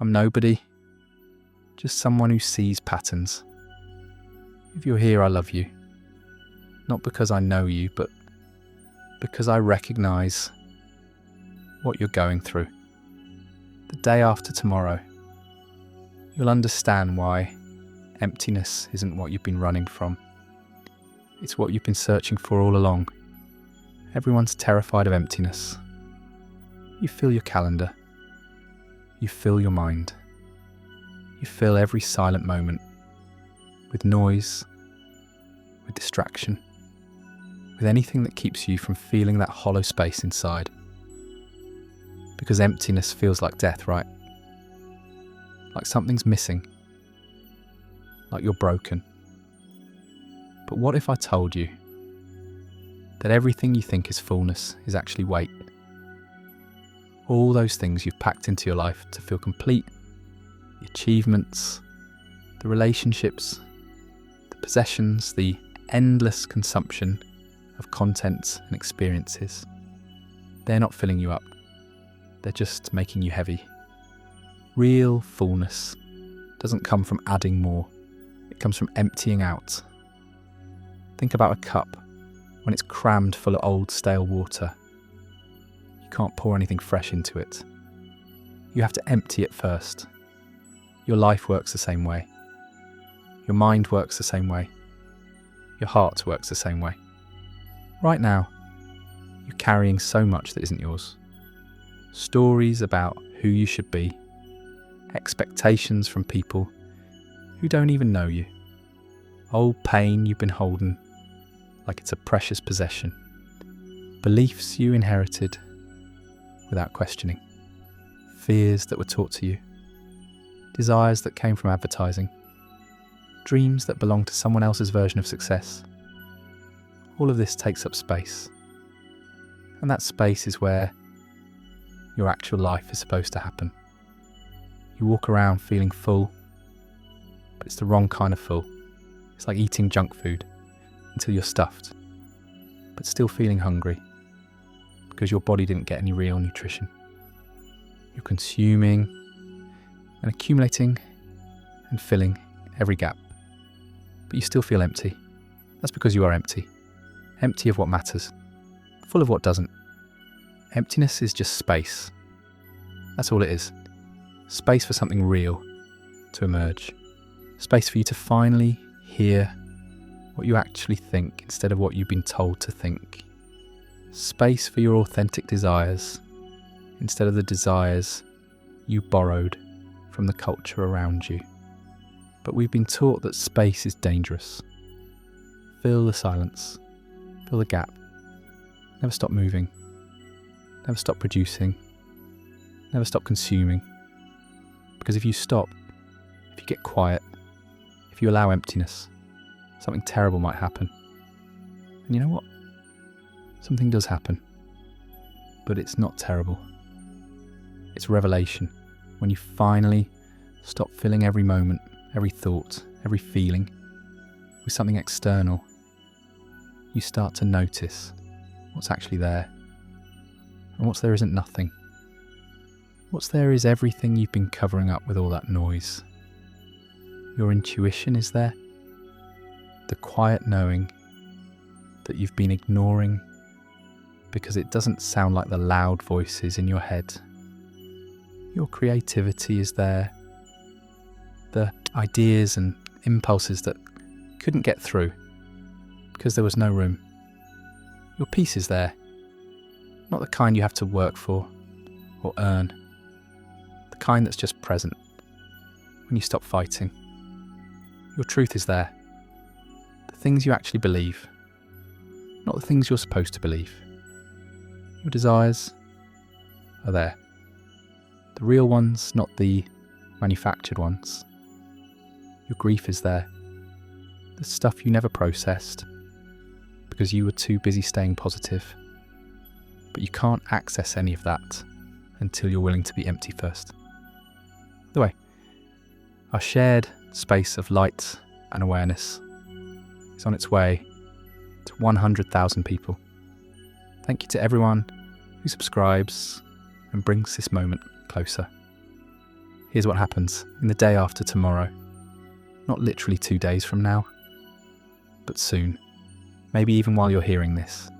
I'm nobody, just someone who sees patterns. If you're here, I love you. Not because I know you, but because I recognise what you're going through. The day after tomorrow, you'll understand why emptiness isn't what you've been running from. It's what you've been searching for all along. Everyone's terrified of emptiness. You fill your calendar. You fill your mind. You fill every silent moment with noise, with distraction, with anything that keeps you from feeling that hollow space inside. Because emptiness feels like death, right? Like something's missing. Like you're broken. But what if I told you that everything you think is fullness is actually weight? All those things you've packed into your life to feel complete, the achievements, the relationships, the possessions, the endless consumption of content and experiences. They're not filling you up. They're just making you heavy. Real fullness doesn't come from adding more. It comes from emptying out. Think about a cup when it's crammed full of old stale water. You can't pour anything fresh into it. You have to empty it first. Your life works the same way. Your mind works the same way. Your heart works the same way. Right now, you're carrying so much that isn't yours. Stories about who you should be. Expectations from people who don't even know you. Old pain you've been holding like it's a precious possession. Beliefs you inherited without questioning. Fears that were taught to you. Desires that came from advertising. Dreams that belong to someone else's version of success. All of this takes up space. And that space is where your actual life is supposed to happen. You walk around feeling full, but it's the wrong kind of full. It's like eating junk food until you're stuffed, but still feeling hungry because your body didn't get any real nutrition. You're consuming and accumulating and filling every gap, but you still feel empty. That's because you are empty. Empty of what matters, full of what doesn't. Emptiness is just space. That's all it is. Space for something real to emerge. Space for you to finally hear what you actually think instead of what you've been told to think. Space for your authentic desires instead of the desires you borrowed from the culture around you. But we've been taught that space is dangerous. Fill the silence. Fill the gap. Never stop moving. Never stop producing. Never stop consuming. Because if you stop, if you get quiet, if you allow emptiness, something terrible might happen. And you know what? Something does happen. But it's not terrible. It's revelation. When you finally stop filling every moment, every thought, every feeling with something external, you start to notice what's actually there. And what's there isn't nothing. What's there is everything you've been covering up with all that noise. Your intuition is there. The quiet knowing that you've been ignoring because it doesn't sound like the loud voices in your head. Your creativity is there. The ideas and impulses that couldn't get through because there was no room. Your peace is there. Not the kind you have to work for or earn. The kind that's just present when you stop fighting. Your truth is there. The things you actually believe, not the things you're supposed to believe. Your desires are there. The real ones, not the manufactured ones. Your grief is there. The stuff you never processed because you were too busy staying positive. But you can't access any of that until you're willing to be empty first. By the way, our shared space of light and awareness is on its way to 100,000 people. Thank you to everyone who subscribes and brings this moment closer. Here's what happens in the day after tomorrow. Not literally 2 days from now, but soon. Maybe even while you're hearing this.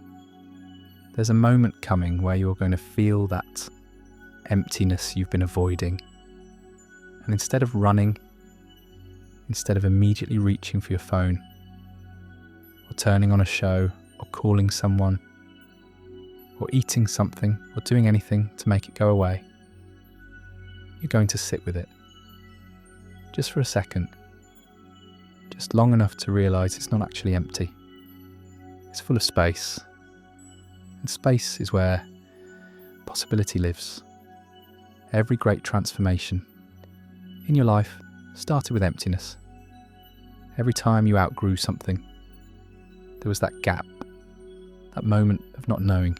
There's a moment coming where you're going to feel that emptiness you've been avoiding. And instead of running, instead of immediately reaching for your phone, or turning on a show, or calling someone, or eating something, or doing anything to make it go away, you're going to sit with it. Just for a second. Just long enough to realise it's not actually empty. It's full of space. And space is where possibility lives. Every great transformation in your life started with emptiness. Every time you outgrew something, there was that gap, that moment of not knowing,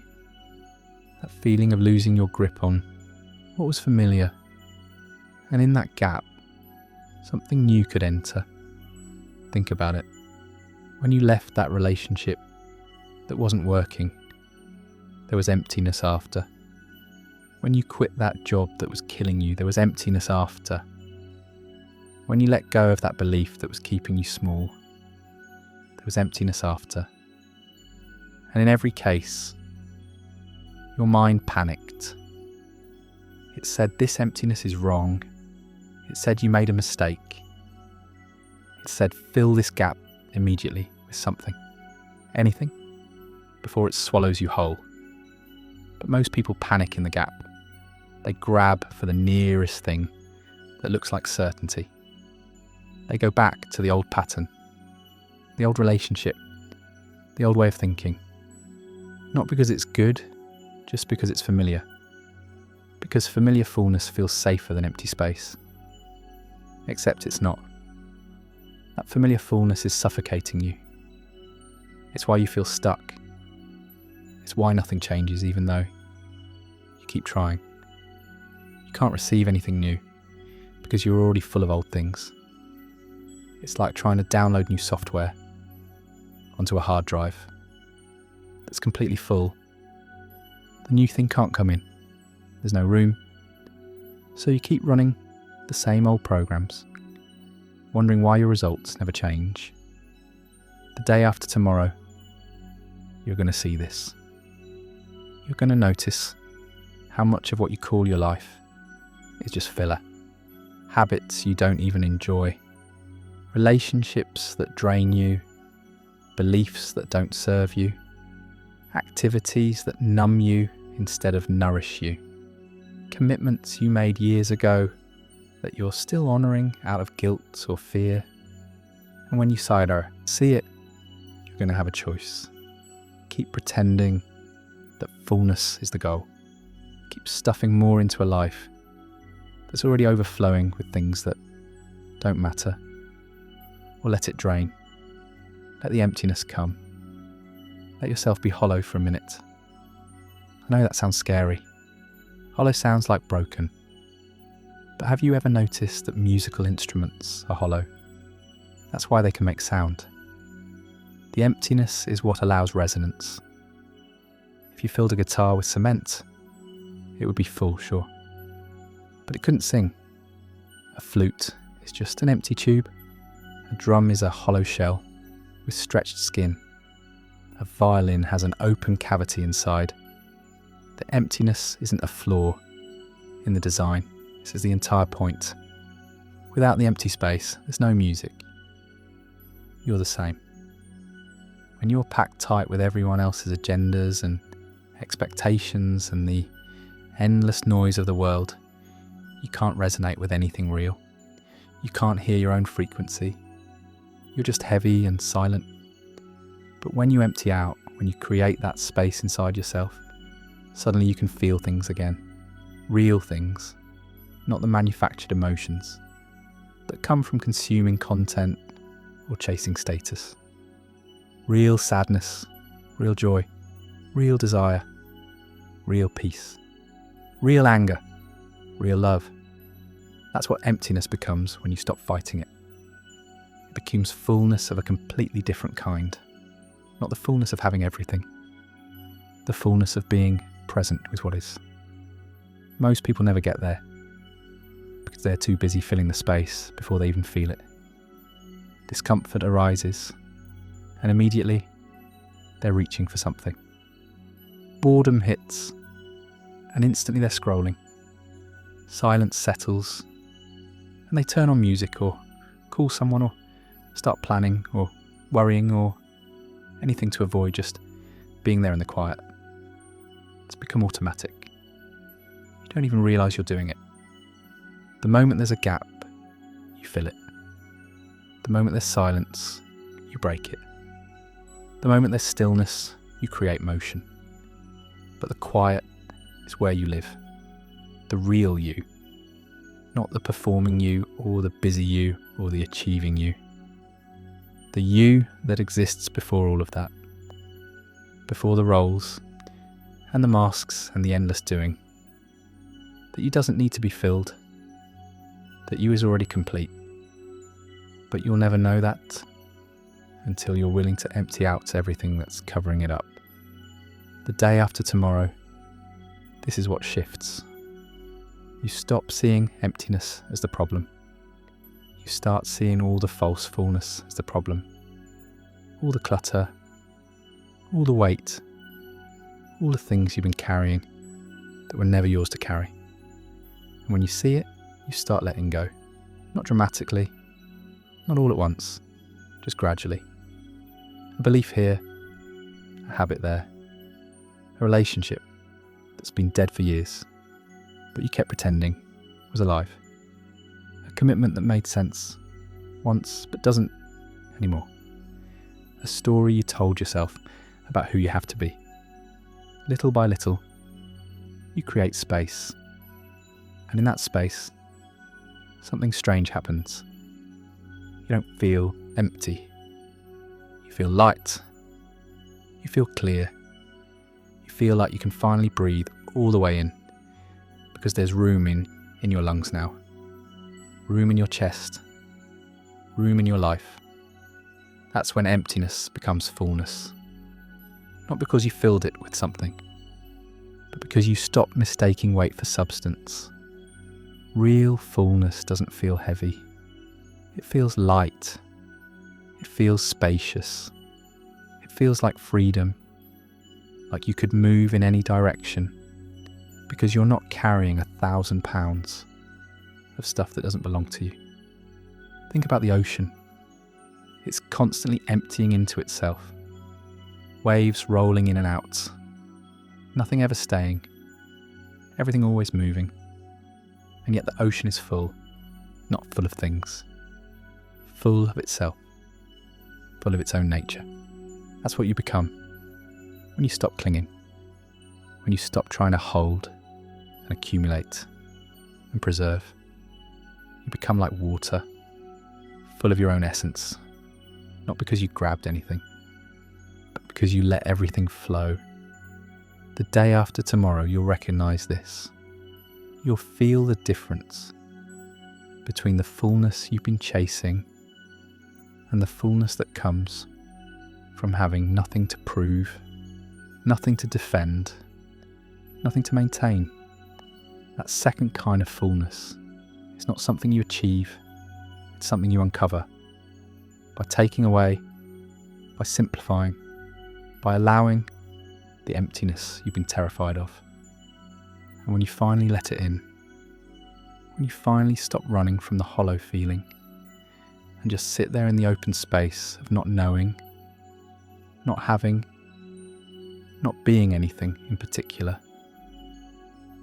that feeling of losing your grip on what was familiar. And in that gap, something new could enter. Think about it. When you left that relationship that wasn't working, there was emptiness after. When you quit that job that was killing you, there was emptiness after. When you let go of that belief that was keeping you small, there was emptiness after. And in every case, your mind panicked. It said this emptiness is wrong. It said you made a mistake. It said fill this gap immediately with something, anything, before it swallows you whole. But most people panic in the gap. They grab for the nearest thing that looks like certainty. They go back to the old pattern, the old relationship, the old way of thinking. Not because it's good, just because it's familiar. Because familiar fullness feels safer than empty space. Except it's not. That familiar fullness is suffocating you. It's why you feel stuck. It's why nothing changes even though you keep trying. You can't receive anything new because you're already full of old things. It's like trying to download new software onto a hard drive that's completely full. The new thing can't come in. There's no room. So you keep running the same old programs, wondering why your results never change. The day after tomorrow, you're going to see this. You're going to notice how much of what you call your life is just filler. Habits you don't even enjoy. Relationships that drain you. Beliefs that don't serve you. Activities that numb you instead of nourish you. Commitments you made years ago that you're still honouring out of guilt or fear. And when you see it, you're going to have a choice. Keep pretending that fullness is the goal. Keep stuffing more into a life that's already overflowing with things that don't matter. Or let it drain. Let the emptiness come. Let yourself be hollow for a minute. I know that sounds scary. Hollow sounds like broken. But have you ever noticed that musical instruments are hollow? That's why they can make sound. The emptiness is what allows resonance. If you filled a guitar with cement, it would be full, sure. But it couldn't sing. A flute is just an empty tube. A drum is a hollow shell with stretched skin. A violin has an open cavity inside. The emptiness isn't a flaw in the design. This is the entire point. Without the empty space, there's no music. You're the same. When you're packed tight with everyone else's agendas and expectations and the endless noise of the world, you can't resonate with anything real. You can't hear your own frequency. You're just heavy and silent. But when you empty out, when you create that space inside yourself, suddenly you can feel things again. Real things, not the manufactured emotions that come from consuming content or chasing status. Real sadness, real joy, real desire, real peace, real anger, real love. That's what emptiness becomes when you stop fighting it. It becomes fullness of a completely different kind. Not the fullness of having everything. The fullness of being present with what is. Most people never get there because they're too busy filling the space before they even feel it. Discomfort arises, and immediately they're reaching for something. Boredom hits, and instantly they're scrolling. Silence settles, and they turn on music or call someone or start planning or worrying or anything to avoid just being there in the quiet. It's become automatic. You don't even realise you're doing it. The moment there's a gap, you fill it. The moment there's silence, you break it. The moment there's stillness, you create motion. But the quiet is where you live. The real you. Not the performing you or the busy you or the achieving you. The you that exists before all of that. Before the roles and the masks and the endless doing. That you doesn't need to be filled. That you is already complete. But you'll never know that until you're willing to empty out everything that's covering it up. The day after tomorrow, this is what shifts. You stop seeing emptiness as the problem. You start seeing all the false fullness as the problem. All the clutter, all the weight, all the things you've been carrying that were never yours to carry. And when you see it, you start letting go. Not dramatically, not all at once, just gradually. A belief here, a habit there, a relationship that's been dead for years, but you kept pretending was alive. A commitment that made sense once, but doesn't anymore. A story you told yourself about who you have to be. Little by little, you create space. And in that space, something strange happens. You don't feel empty. You feel light. You feel clear. You feel like you can finally breathe all the way in because there's room in your lungs now. Room in your chest. Room in your life. That's when emptiness becomes fullness. Not because you filled it with something, but because you stopped mistaking weight for substance. Real fullness doesn't feel heavy. It feels light. It feels spacious. It feels like freedom, like you could move in any direction, because you're not carrying 1,000 pounds of stuff that doesn't belong to you. Think about the ocean. It's constantly emptying into itself. Waves rolling in and out. Nothing ever staying. Everything always moving. And yet the ocean is full, not full of things. Full of itself. Full of its own nature. That's what you become when you stop clinging. When you stop trying to hold and accumulate and preserve. You become like water, full of your own essence. Not because you grabbed anything, but because you let everything flow. The day after tomorrow, you'll recognise this. You'll feel the difference between the fullness you've been chasing and the fullness that comes from having nothing to prove, nothing to defend, nothing to maintain. That second kind of fullness is not something you achieve, it's something you uncover. By taking away, by simplifying, by allowing the emptiness you've been terrified of. And when you finally let it in, when you finally stop running from the hollow feeling and just sit there in the open space of not knowing, not having, not being anything in particular,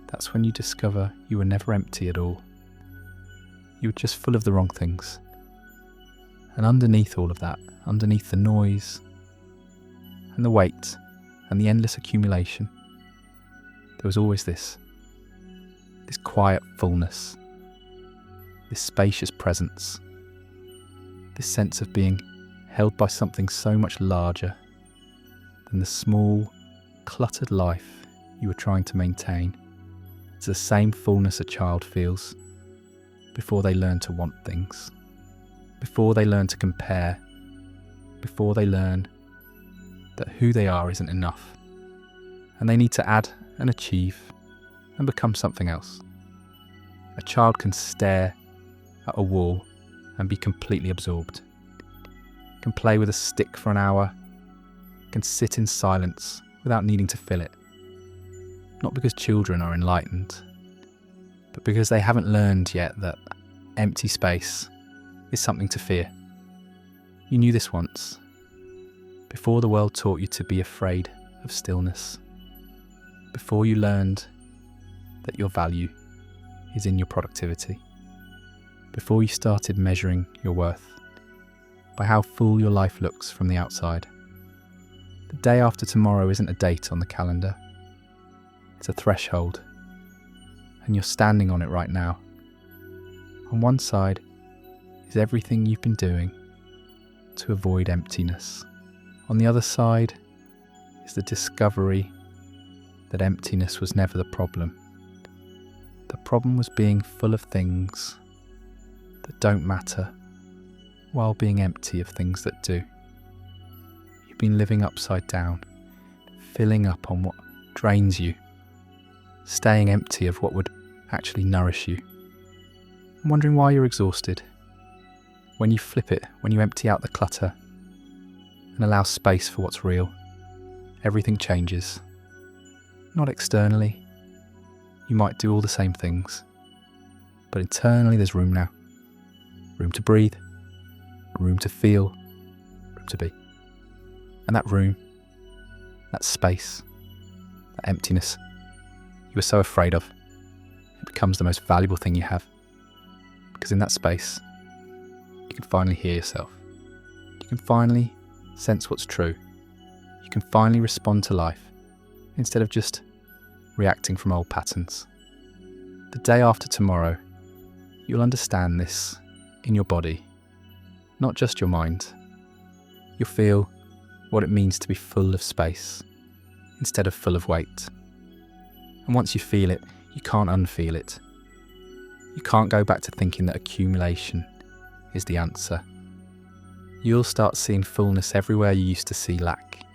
that's when you discover you were never empty at all. You were just full of the wrong things. And underneath all of that, underneath the noise and the weight and the endless accumulation, there was always this quiet fullness, this spacious presence, this sense of being held by something so much larger than the small, cluttered life you were trying to maintain. It's the same fullness a child feels before they learn to want things, before they learn to compare, before they learn that who they are isn't enough, and they need to add and achieve and become something else. A child can stare at a wall and be completely absorbed. Can play with a stick for an hour, can sit in silence without needing to fill it. Not because children are enlightened, but because they haven't learned yet that empty space is something to fear. You knew this once, before the world taught you to be afraid of stillness, before you learned that your value is in your productivity, before you started measuring your worth by how full your life looks from the outside. The day after tomorrow isn't a date on the calendar, it's a threshold, and you're standing on it right now. On one side is everything you've been doing to avoid emptiness. On the other side is the discovery that emptiness was never the problem. The problem was being full of things that don't matter while being empty of things that do. You've been living upside down, filling up on what drains you, staying empty of what would actually nourish you. I'm wondering why you're exhausted. When you flip it, when you empty out the clutter and allow space for what's real, everything changes. Not externally. You might do all the same things, but internally there's room now. Room to breathe, room to feel, room to be. And that room, that space, that emptiness you were so afraid of, it becomes the most valuable thing you have. Because in that space, you can finally hear yourself. You can finally sense what's true. You can finally respond to life instead of just reacting from old patterns. The day after tomorrow, you'll understand this in your body, not just your mind. You'll feel what it means to be full of space instead of full of weight. And once you feel it, you can't unfeel it. You can't go back to thinking that accumulation is the answer. You'll start seeing fullness everywhere you used to see lack.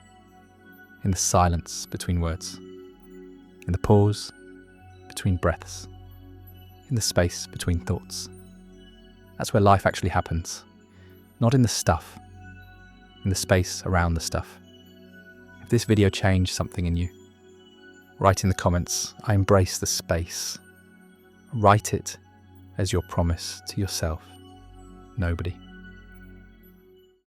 In the silence between words, in the pause between breaths, in the space between thoughts. That's where life actually happens. Not in the stuff, in the space around the stuff. If this video changed something in you, write in the comments, I embrace the space. Write it as your promise to yourself. Nobody.